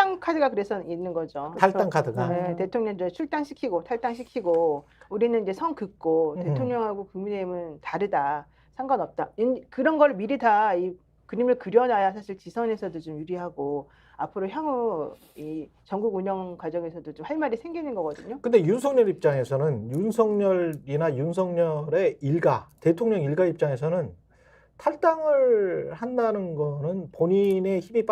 탈당 카드가 그래서 있는 거죠. 탈당 카드가. 네, 대통령들 출당시키고 탈당시키고 우리는 이제 선 긋고 음. 대통령하고 국민의힘은 다르다. 상관없다. 그런 걸 미리 다 이 그림을 그려놔야 사실 지선에서도 좀 유리하고 앞으로 향후 이 전국 운영 과정에서도 좀 할 말이 생기는 거거든요. 근데 윤석열 입장에서는 윤석열이나 윤석열의 일가, 대통령 일가 입장에서는 탈당을 한다는 거는 본인의 힘이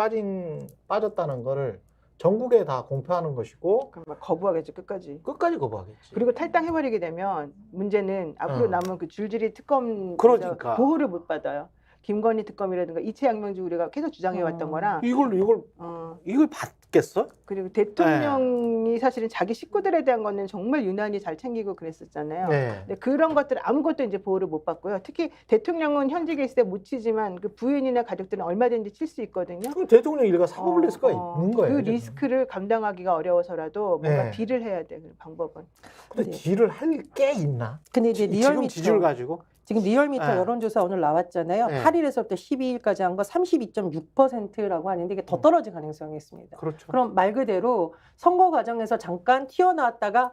빠졌다는 거를 전국에 다 공표하는 것이고 그럼 막 거부하겠죠, 끝까지. 끝까지 거부하겠지. 그리고 탈당해버리게 되면 문제는 앞으로 남은 그 줄줄이 특검 그러니까. 보호를 못 받아요. 김건희 특검이라든가 이채 양명주 우리가 계속 주장해왔던 거랑 이걸 받겠어? 그리고 대통령이 사실은 자기 식구들에 대한 거는 정말 유난히 잘 챙기고 그랬었잖아요. 네. 근데 그런 것들 아무것도 이제 보호를 못 받고요. 특히 대통령은 현직에 있을 때 못 치지만 그 부인이나 가족들은 얼마든지 칠 수 있거든요. 그럼 대통령 일가 사법을 낼 수가 있는 거예요. 그 리스크를 감당하기가 어려워서라도 뭔가 네. 딜을 해야 돼, 그 방법은. 근데 딜을 할 게 있나? 근데 이제 지금 리얼미터 지지율 가지고? 지금 리얼미터 네. 여론조사 오늘 나왔잖아요. 네. 8일에서부터 12일까지 한 거 32.6%라고 하는데 이게 더 떨어질 가능성이 있습니다. 그렇죠. 그럼 말 그대로 선거 과정에서 잠깐 튀어나왔다가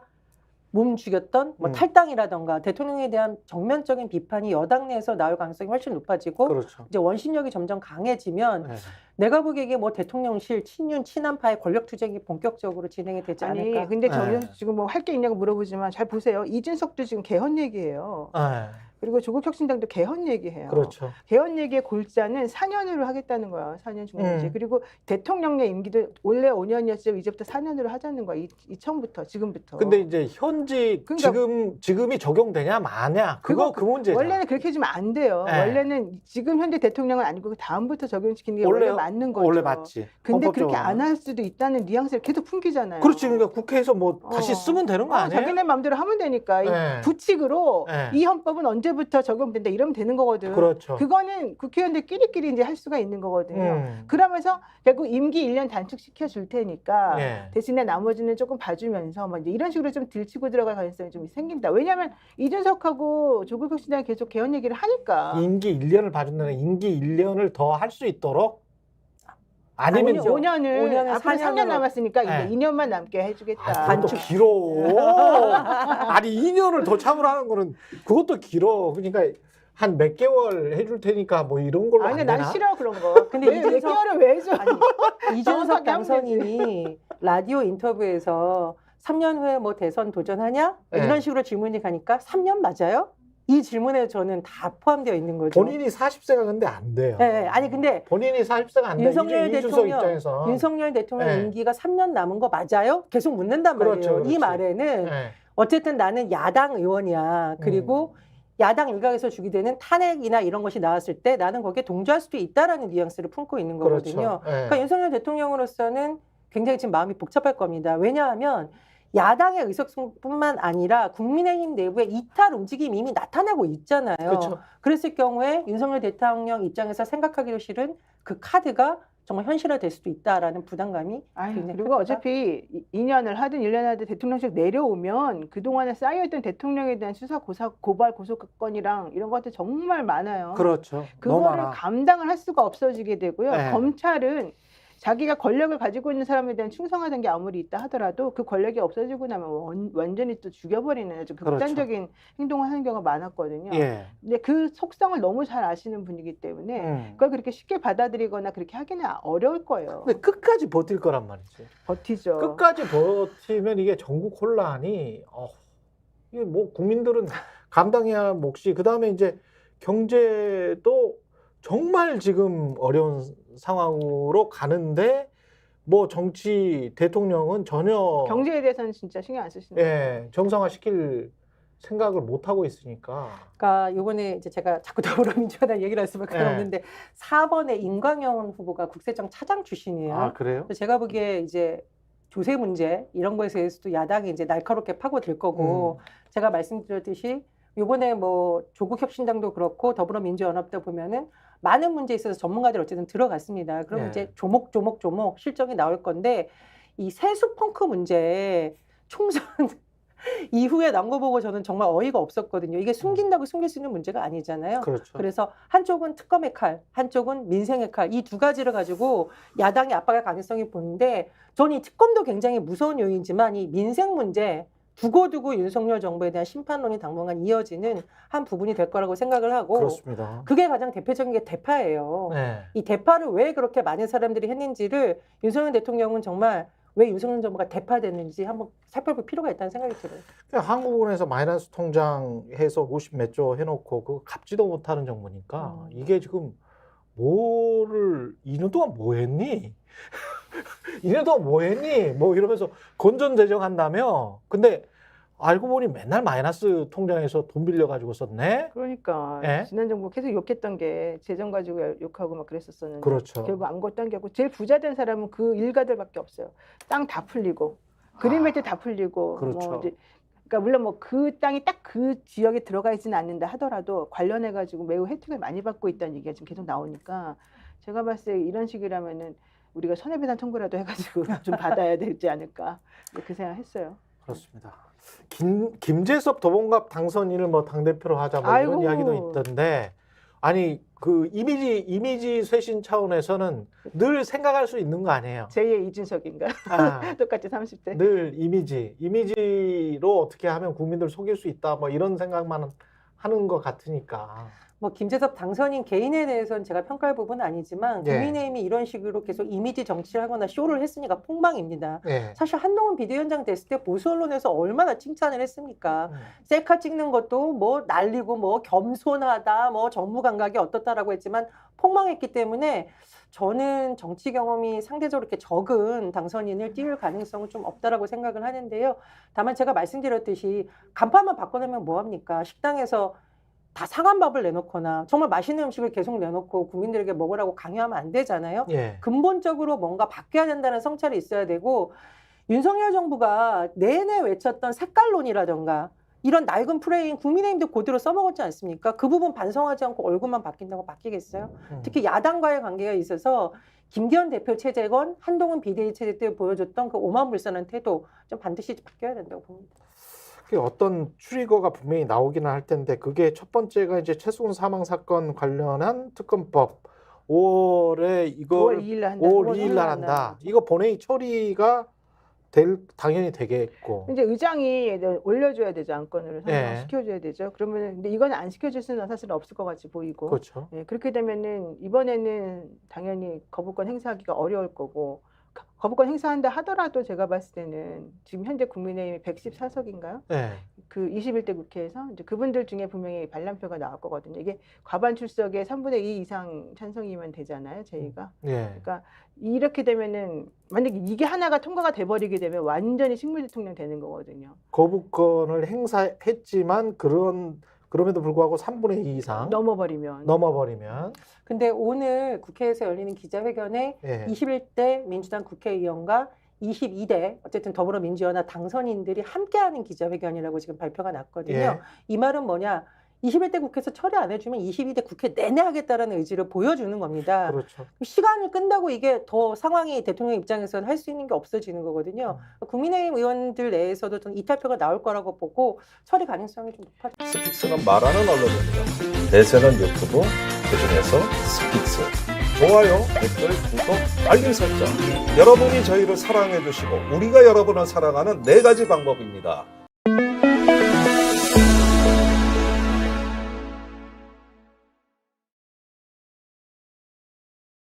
몸 죽였던 뭐 탈당이라던가 대통령에 대한 정면적인 비판이 여당 내에서 나올 가능성이 훨씬 높아지고 그렇죠. 이제 원심력이 점점 강해지면 네. 내가 보기에 뭐 대통령실 친윤 친한파의 권력 투쟁이 본격적으로 진행이 되지 않을까. 아니 근데 저는 네. 지금 뭐 할 게 있냐고 물어보지만 잘 보세요. 이준석도 지금 개헌 얘기해요. 네. 그리고 조국혁신당도 개헌 얘기해요. 그렇죠. 개헌 얘기의 골자는 4년으로 하겠다는 거야. 4년 중간제. 그리고 대통령의 임기도 원래 5년이었지만 이제부터 4년으로 하자는 거야. 이전부터 지금부터. 근데 이제 현직 그러니까 지금이 적용되냐 마냐 그 문제죠. 원래는 그렇게 해주면 안 돼요. 네. 원래는 지금 현재 대통령은 아니고 그 다음부터 적용시키는 게 원래 맞는 거죠. 원래 맞지. 근데 그렇게 헌법적으로는. 안 할 수도 있다는 뉘앙스를 계속 풍기잖아요. 그렇지. 그러니까 국회에서 뭐 다시 쓰면 되는 거 아니에요? 자기네 마음대로 하면 되니까. 네. 이 부칙으로 네. 이 헌법은 언제부터 적용된다 이러면 되는 거거든. 그렇죠. 그거는 국회의원들끼리 이제 할 수가 있는 거거든요. 그러면서 결국 임기 1년 단축시켜 줄 테니까 네. 대신에 나머지는 조금 봐주면서 뭐 이제 이런 식으로 좀 들치고 들어갈 가능성이 좀 생긴다. 왜냐하면 이준석하고 조국혁신당이 계속 개헌 얘기를 하니까. 임기 1년을 봐준다는 임기 1년을 더 할 수 있도록 아니면 5년을 앞으로 3년 4년으로. 남았으니까 네. 이제 2년만 남게 해주겠다. 단축 길어. 아니 2년을 더 참으라는 거는 그것도 길어. 그러니까 한 몇 개월 해줄 테니까 뭐 이런 걸로 아니 안 난 되나? 싫어 그런 거. 근데 왜 개월을 왜 해줘? 이준석 정확하게 하면 당선인이 라디오 인터뷰에서 3년 후에 뭐 대선 도전하냐? 네. 이런 식으로 질문이 가니까 3년 맞아요? 이 질문에 저는 다 포함되어 있는 거죠. 본인이 40세가 근데 안 돼요. 네, 아니 근데 본인이 40세가 안 돼. 윤석열 이준석 대통령, 입장에서. 윤석열 대통령 네. 임기가 3년 남은 거 맞아요? 계속 묻는단 말이에요. 그렇죠, 그렇지. 이 말에는 네. 어쨌든 나는 야당 의원이야. 그리고 야당 일각에서 주게 되는 탄핵이나 이런 것이 나왔을 때 나는 거기에 동조할 수도 있다라는 뉘앙스를 품고 있는 거거든요. 그렇죠. 네. 그러니까 윤석열 대통령으로서는 굉장히 지금 마음이 복잡할 겁니다. 왜냐하면 야당의 의석수뿐만 아니라 국민의힘 내부의 이탈 움직임이 이미 나타나고 있잖아요. 그렇죠. 그랬을 경우에 윤석열 대통령 입장에서 생각하기도 싫은 그 카드가 정말 현실화될 수도 있다라는 부담감이 굉장히 그리고 크다. 어차피 2년을 하든 1년 하든 대통령직 내려오면 그동안에 쌓여있던 대통령에 대한 수사, 고발, 고소건이랑 이런 것들 정말 많아요. 그렇죠. 너무 그거를 많아. 감당을 할 수가 없어지게 되고요. 네. 검찰은 자기가 권력을 가지고 있는 사람에 대한 충성하던 게 아무리 있다 하더라도 그 권력이 없어지고 나면 완전히 또 죽여버리는 아주 극단적인 행동을 하는 경우가 많았거든요. 예. 근데 그 속성을 너무 잘 아시는 분이기 때문에 그걸 그렇게 쉽게 받아들이거나 그렇게 하기는 어려울 거예요. 근데 끝까지 버틸 거란 말이지. 버티죠. 끝까지 버티면 이게 전국 혼란이 이게 뭐 국민들은 감당해야 할 몫이 그다음에 이제 경제도 정말 지금 어려운 상황으로 가는데 뭐 정치 대통령은 전혀 경제에 대해서는 진짜 신경 안 쓰시는 거예요. 예, 정상화시킬 생각을 못 하고 있으니까. 그러니까 이번에 이제 제가 자꾸 더불어민주당 얘기를 할 수밖에 네. 없는데 4번에 임광영 후보가 국세청 차장 출신이에요. 아, 그래요? 그래서 제가 보기에 이제 조세 문제 이런 거에 대해서도 야당이 이제 날카롭게 파고들 거고 제가 말씀드렸듯이 이번에 뭐 조국혁신당도 그렇고 더불어민주연합도 보면은 많은 문제에 있어서 전문가들이 어쨌든 들어갔습니다. 그럼 네. 이제 조목조목 실정이 나올 건데 이 세수 펑크 문제 총선 이후에 나온 거 보고 저는 정말 어이가 없었거든요. 이게 숨긴다고 숨길 수 있는 문제가 아니잖아요. 그렇죠. 그래서 한쪽은 특검의 칼, 한쪽은 민생의 칼, 이 두 가지를 가지고 야당이 압박할 가능성이 보는데 저는 이 특검도 굉장히 무서운 요인이지만 이 민생 문제 두고두고 윤석열 정부에 대한 심판론이 당분간 이어지는 한 부분이 될 거라고 생각을 하고 그렇습니다. 그게 가장 대표적인 게 대파예요. 네. 이 대파를 왜 그렇게 많은 사람들이 했는지를 윤석열 대통령은 정말 왜 윤석열 정부가 대파됐는지 한번 살펴볼 필요가 있다는 생각이 들어요. 한국은행에서 마이너스 통장 해서 50 몇 조 해놓고 그 갚지도 못하는 정부니까 이게 지금 뭐를 2년 동안 뭐 했니? 2년 동안 뭐 했니? 뭐 이러면서 건전재정한다며. 근데 알고 보니 맨날 마이너스 통장에서 돈 빌려가지고 썼네. 그러니까 예? 지난 정부 계속 욕했던 게 재정 가지고 욕하고 막 그랬었었는데 그렇죠. 결국 아무것도 안 게 없고 제일 부자 된 사람은 그 일가들밖에 없어요. 땅 다 풀리고 그린 벨트 다 풀리고 그렇죠. 뭐 이제 그러니까 물론 뭐 그 땅이 딱 그 지역에 들어가 있지는 않는다 하더라도 관련해 가지고 매우 혜택을 많이 받고 있다는 얘기가 지금 계속 나오니까 제가 봤을 때 이런 식이라면은 우리가 손해배상 청구라도 해가지고 좀 받아야 되지 않을까 그 생각했어요. 그렇습니다. 김재섭 도봉갑 당선인을 뭐 당대표로 하자 뭐 이런 아이고. 이야기도 있던데 아니 그 이미지 쇄신 차원에서는 늘 생각할 수 있는 거 아니에요. 제2의 이준석인가? 아, 똑같이 30대. 늘 이미지로 어떻게 하면 국민들 속일 수 있다 뭐 이런 생각만 하는 것 같으니까. 뭐 김재섭 당선인 개인에 대해서는 제가 평가할 부분은 아니지만 예. 국민의힘이 이런 식으로 계속 이미지 정치를 하거나 쇼를 했으니까 폭망입니다. 네. 사실 한동훈 비대위원장 됐을 때 보수 언론에서 얼마나 칭찬을 했습니까? 셀카 찍는 것도 뭐 날리고 뭐 겸손하다, 뭐 정무 감각이 어떻다라고 했지만 폭망했기 때문에 저는 정치 경험이 상대적으로 이렇게 적은 당선인을 띄울 가능성은 좀 없다라고 생각을 하는데요. 다만 제가 말씀드렸듯이 간판만 바꿔내면 뭐합니까? 식당에서 다 상한 밥을 내놓거나 정말 맛있는 음식을 계속 내놓고 국민들에게 먹으라고 강요하면 안 되잖아요. 예. 근본적으로 뭔가 바뀌어야 된다는 성찰이 있어야 되고 윤석열 정부가 내내 외쳤던 색깔론이라던가 이런 낡은 프레임 국민의힘도 그대로 써먹었지 않습니까? 그 부분 반성하지 않고 얼굴만 바뀐다고 바뀌겠어요? 특히 야당과의 관계가 있어서 김기현 대표 체제건 한동훈 비대위 체제 때 보여줬던 그 오만불선한 태도 좀 반드시 바뀌어야 된다고 봅니다. 어떤 트리거가 분명히 나오기는 할 텐데 그게 첫 번째가 이제 최수근 사망 사건 관련한 특검법 5월에 이걸 5월 2일 날 한다. 5월 2일 날 한다. 이거 본회의 처리가 당연히 되겠고. 이제 의장이 올려줘야 되죠. 안건을 예. 시켜줘야 되죠. 그러면 근데 이건 안 시켜줄 수는 사실 없을 것 같이 보이고. 그렇죠. 예, 그렇게 되면은 이번에는 당연히 거부권 행사하기가 어려울 거고 거부권 행사한다 하더라도 제가 봤을 때는 지금 현재 국민의힘이 114석인가요? 네. 그 21대 국회에서 이제 그분들 중에 분명히 반란표가 나올 거거든요. 이게 과반 출석의 3분의 2 이상 찬성이면 되잖아요, 저희가. 예. 그러니까 이렇게 되면은 만약에 이게 하나가 통과가 돼버리게 되면 완전히 식물 대통령 되는 거거든요. 거부권을 행사했지만 그럼에도 불구하고 3분의 2 이상 넘어버리면 근데 오늘 국회에서 열리는 기자회견에 예. 21대 민주당 국회의원과 22대 어쨌든 더불어민주연합 당선인들이 함께하는 기자회견이라고 지금 발표가 났거든요. 예. 이 말은 뭐냐? 21대 국회에서 처리 안 해주면 22대 국회 내내 하겠다라는 의지를 보여주는 겁니다. 그렇죠. 시간을 끈다고 이게 더 상황이 대통령 입장에서는 할 수 있는 게 없어지는 거거든요. 국민의힘 의원들 내에서도 좀 이탈표가 나올 거라고 보고 처리 가능성이 좀 높아져. 스픽스는 말하는 언론입니다. 대세는 유튜브, 그중에서 스픽스. 좋아요, 댓글, 구독, 알림 설정. 여러분이 저희를 사랑해 주시고 우리가 여러분을 사랑하는 4가지 방법입니다.